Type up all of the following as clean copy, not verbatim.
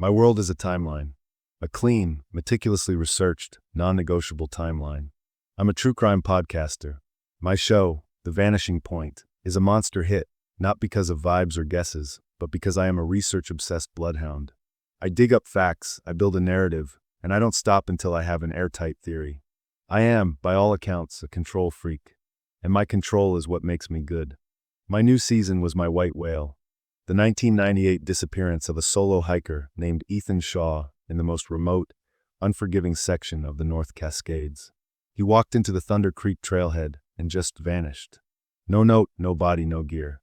My world is a timeline. A clean, meticulously researched, non-negotiable timeline. I'm a true crime podcaster. My show, The Vanishing Point, is a monster hit, not because of vibes or guesses, but because I am a research-obsessed bloodhound. I dig up facts, I build a narrative, and I don't stop until I have an airtight theory. I am, by all accounts, a control freak. And my control is what makes me good. My new season was my white whale. The 1998 disappearance of a solo hiker named Ethan Shaw in the most remote, unforgiving section of the North Cascades. He walked into the Thunder Creek trailhead and just vanished. No note, no body, no gear.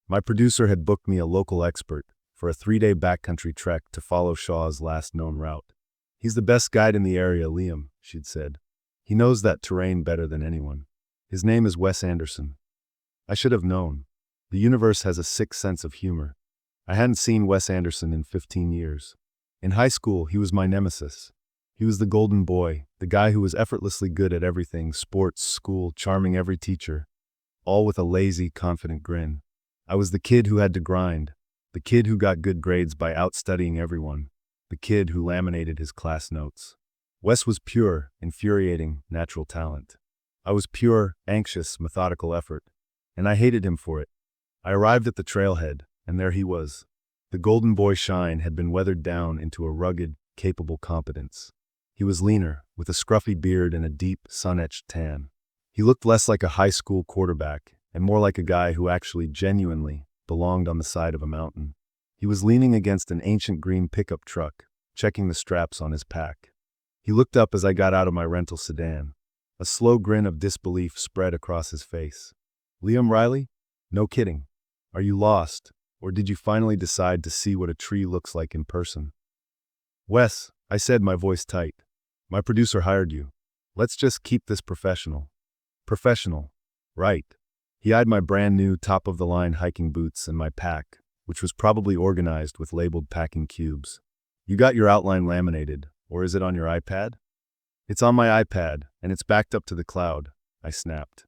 My producer had booked me a local expert for a 3-day backcountry trek to follow Shaw's last known route. He's the best guide in the area, Liam, she'd said. He knows that terrain better than anyone. His name is Wes Anderson. I should have known. The universe has a sick sense of humor. I hadn't seen Wes Anderson in 15 years. In high school, he was my nemesis. He was the golden boy, the guy who was effortlessly good at everything, sports, school, charming every teacher, all with a lazy, confident grin. I was the kid who had to grind, the kid who got good grades by outstudying everyone, the kid who laminated his class notes. Wes was pure, infuriating, natural talent. I was pure, anxious, methodical effort, and I hated him for it. I arrived at the trailhead, and there he was. The golden boy shine had been weathered down into a rugged, capable competence. He was leaner, with a scruffy beard and a deep, sun-etched tan. He looked less like a high school quarterback, and more like a guy who actually genuinely belonged on the side of a mountain. He was leaning against an ancient green pickup truck, checking the straps on his pack. He looked up as I got out of my rental sedan. A slow grin of disbelief spread across his face. Liam Riley? No kidding. Are you lost, or did you finally decide to see what a tree looks like in person? Wes, I said, my voice tight. My producer hired you. Let's just keep this professional. Professional. Right. He eyed my brand new top-of-the-line hiking boots and my pack, which was probably organized with labeled packing cubes. You got your outline laminated, or is it on your iPad? It's on my iPad, and it's backed up to the cloud, I snapped.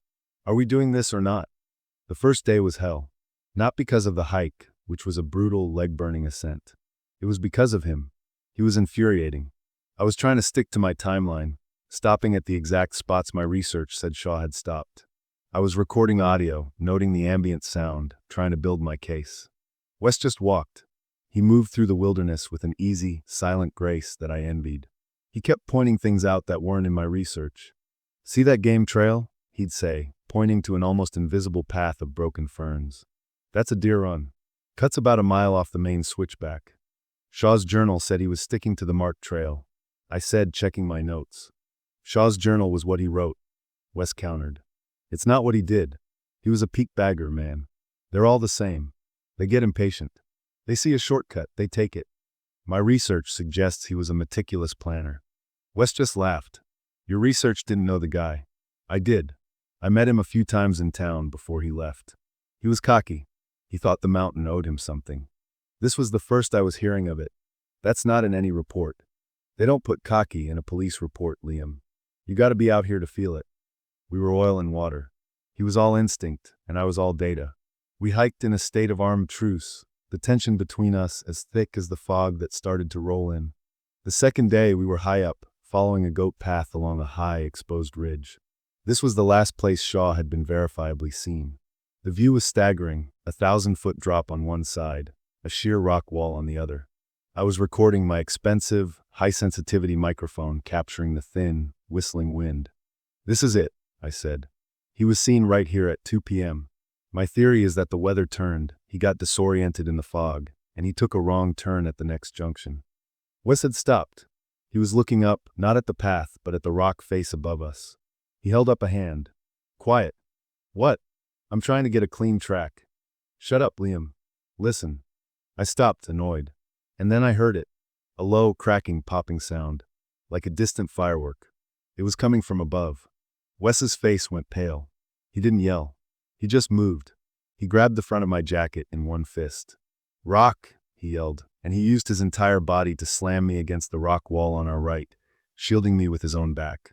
Are we doing this or not? The first day was hell. Not because of the hike, which was a brutal, leg-burning ascent. It was because of him. He was infuriating. I was trying to stick to my timeline, stopping at the exact spots my research said Shaw had stopped. I was recording audio, noting the ambient sound, trying to build my case. Wes just walked. He moved through the wilderness with an easy, silent grace that I envied. He kept pointing things out that weren't in my research. See that game trail? He'd say, pointing to an almost invisible path of broken ferns. That's a deer run. Cuts about a mile off the main switchback. Shaw's journal said he was sticking to the marked trail. I said, checking my notes. Shaw's journal was what he wrote. Wes countered. It's not what he did. He was a peak bagger, man. They're all the same. They get impatient. They see a shortcut, they take it. My research suggests he was a meticulous planner. Wes just laughed. Your research didn't know the guy. I did. I met him a few times in town before he left. He was cocky. He thought the mountain owed him something. This was the first I was hearing of it. That's not in any report. They don't put cocky in a police report, Liam. You gotta be out here to feel it. We were oil and water. He was all instinct, and I was all data. We hiked in a state of armed truce, the tension between us as thick as the fog that started to roll in. The second day we were high up, following a goat path along a high, exposed ridge. This was the last place Shaw had been verifiably seen. The view was staggering, a 1,000-foot drop on one side, a sheer rock wall on the other. I was recording my expensive, high-sensitivity microphone capturing the thin, whistling wind. This is it, I said. He was seen right here at 2 p.m. My theory is that the weather turned, he got disoriented in the fog, and he took a wrong turn at the next junction. Wes had stopped. He was looking up, not at the path, but at the rock face above us. He held up a hand. Quiet. What? I'm trying to get a clean track. Shut up, Liam. Listen. I stopped, annoyed. And then I heard it. A low, cracking, popping sound. Like a distant firework. It was coming from above. Wes's face went pale. He didn't yell. He just moved. He grabbed the front of my jacket in one fist. Rock, he yelled, and he used his entire body to slam me against the rock wall on our right, shielding me with his own back.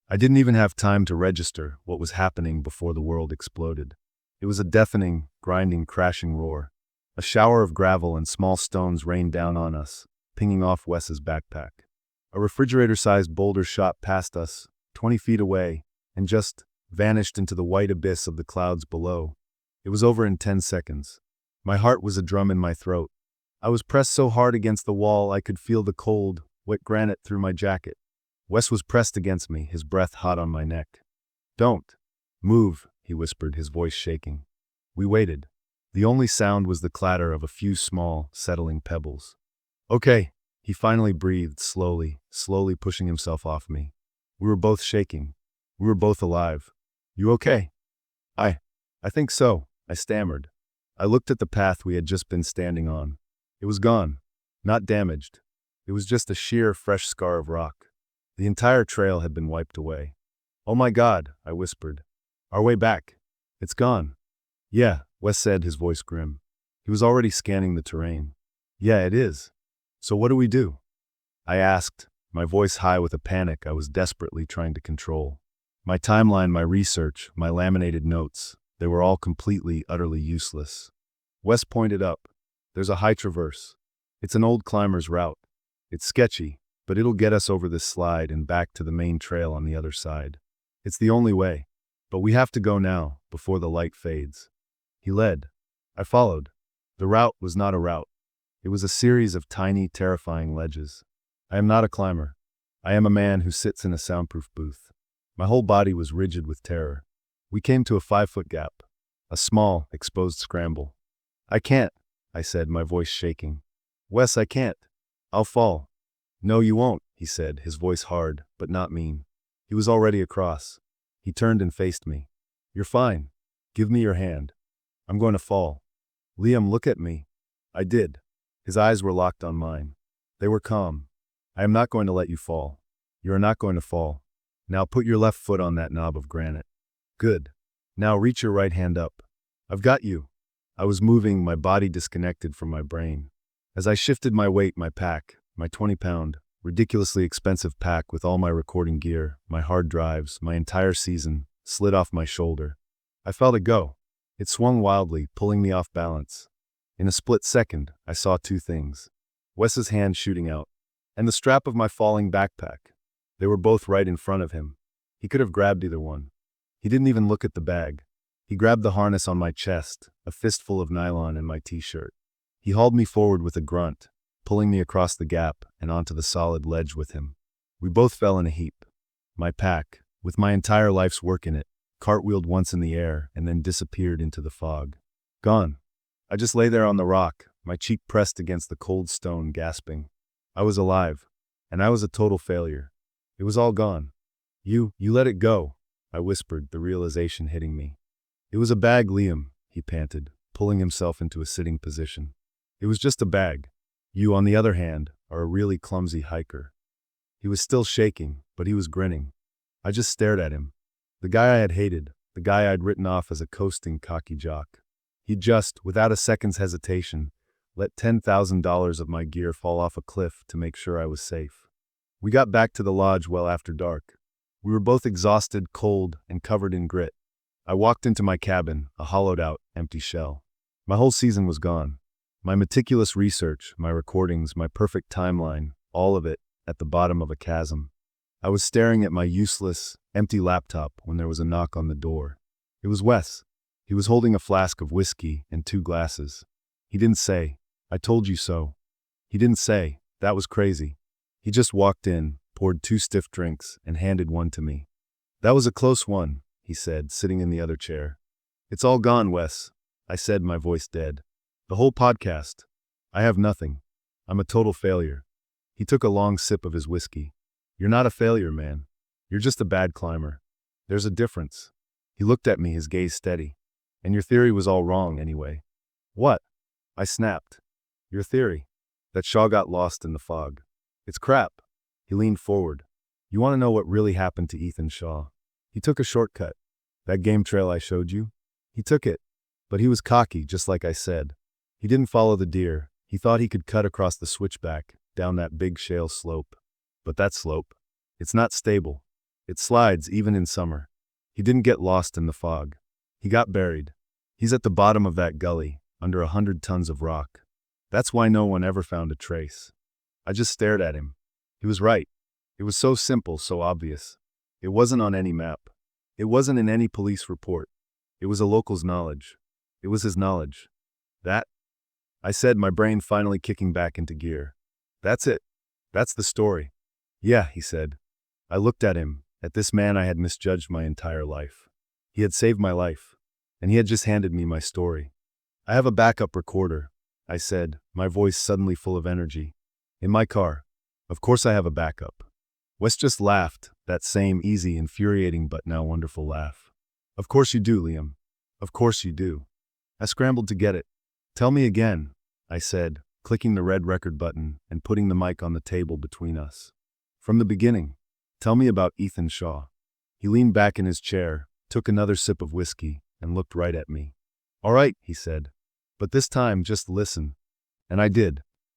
I didn't even have time to register what was happening before the world exploded. It was a deafening, grinding, crashing roar. A shower of gravel and small stones rained down on us, pinging off Wes's backpack. A refrigerator-sized boulder shot past us, 20 feet away, and just vanished into the white abyss of the clouds below. It was over in 10 seconds. My heart was a drum in my throat. I was pressed so hard against the wall I could feel the cold, wet granite through my jacket. Wes was pressed against me, his breath hot on my neck. "Don't move," he whispered, his voice shaking. We waited. The only sound was the clatter of a few small, settling pebbles. "Okay," he finally breathed, slowly pushing himself off me. We were both shaking. We were both alive. "You okay?" I think so," I stammered. I looked at the path we had just been standing on. It was gone. Not damaged. It was just a sheer, fresh scar of rock. The entire trail had been wiped away. "Oh my God," I whispered. "Our way back. It's gone." "Yeah," Wes said, his voice grim. He was already scanning the terrain. "Yeah, it is. So what do we do?" I asked, my voice high with a panic I was desperately trying to control. My timeline, my research, my laminated notes, they were all completely, utterly useless. Wes pointed up. "There's a high traverse. It's an old climber's route. It's sketchy, but it'll get us over this slide and back to the main trail on the other side. It's the only way. But we have to go now, before the light fades." He led. I followed. The route was not a route. It was a series of tiny, terrifying ledges. I am not a climber. I am a man who sits in a soundproof booth. My whole body was rigid with terror. We came to a 5-foot gap. A small, exposed scramble. "I can't," I said, my voice shaking. "Wes, I can't. I'll fall." "No, you won't," he said, his voice hard, but not mean. He was already across. He turned and faced me. "You're fine. Give me your hand. I'm going to fall." "Liam, look at me." I did. His eyes were locked on mine. They were calm. "I am not going to let you fall. You are not going to fall. Now put your left foot on that knob of granite. Good. Now reach your right hand up. I've got you." I was moving, my body disconnected from my brain. As I shifted my weight, my pack, my 20-pound, ridiculously expensive pack with all my recording gear, my hard drives, my entire season, slid off my shoulder. I felt it go. It swung wildly, pulling me off balance. In a split second, I saw two things. Wes's hand shooting out, and the strap of my falling backpack. They were both right in front of him. He could have grabbed either one. He didn't even look at the bag. He grabbed the harness on my chest, a fistful of nylon in my t-shirt. He hauled me forward with a grunt, pulling me across the gap and onto the solid ledge with him. We both fell in a heap. My pack, with my entire life's work in it, cartwheeled once in the air and then disappeared into the fog. Gone. I just lay there on the rock, my cheek pressed against the cold stone, gasping. I was alive, and I was a total failure. It was all gone. You let it go," I whispered, the realization hitting me. "It was a bag, Liam," he panted, pulling himself into a sitting position. "It was just a bag. You, on the other hand, are a really clumsy hiker." He was still shaking, but he was grinning. I just stared at him. The guy I had hated, the guy I'd written off as a coasting, cocky jock. He just, without a second's hesitation, let $10,000 of my gear fall off a cliff to make sure I was safe. We got back to the lodge well after dark. We were both exhausted, cold, and covered in grit. I walked into my cabin, a hollowed-out, empty shell. My whole season was gone. My meticulous research, my recordings, my perfect timeline, all of it at the bottom of a chasm. I was staring at my useless, empty laptop when there was a knock on the door. It was Wes. He was holding a flask of whiskey and 2 glasses. He didn't say, "I told you so." He didn't say, "That was crazy." He just walked in, poured 2 stiff drinks, and handed one to me. "That was a close one," he said, sitting in the other chair. "It's all gone, Wes," I said, my voice dead. "The whole podcast. I have nothing. I'm a total failure." He took a long sip of his whiskey. "You're not a failure, man. You're just a bad climber. There's a difference." He looked at me, his gaze steady. "And your theory was all wrong anyway." "What?" I snapped. "Your theory. That Shaw got lost in the fog. It's crap." He leaned forward. "You want to know what really happened to Ethan Shaw? He took a shortcut. That game trail I showed you? He took it. But he was cocky, just like I said. He didn't follow the deer. He thought he could cut across the switchback, down that big shale slope. But that slope, it's not stable. It slides even in summer. He didn't get lost in the fog. He got buried. He's at the bottom of that gully, under 100 tons of rock. That's why no one ever found a trace. I just stared at him. He was right. It was so simple, so obvious. It wasn't on any map. It wasn't in any police report. It was a local's knowledge. It was his knowledge. That? I said, my brain finally kicking back into gear. That's it. That's the story. Yeah, he said. I looked at him, at this man I had misjudged my entire life. He had saved my life, and he had just handed me my story. I have a backup recorder, I said, my voice suddenly full of energy. In my car. Of course I have a backup. Wes just laughed, that same easy, infuriating but now wonderful laugh. Of course you do, Liam. Of course you do. I scrambled to get it. Tell me again, I said, clicking the red record button and putting the mic on the table between us. From the beginning. Tell me about Ethan Shaw. He leaned back in his chair, took another sip of whiskey, and looked right at me. All right, he said. But this time, just listen. And I did.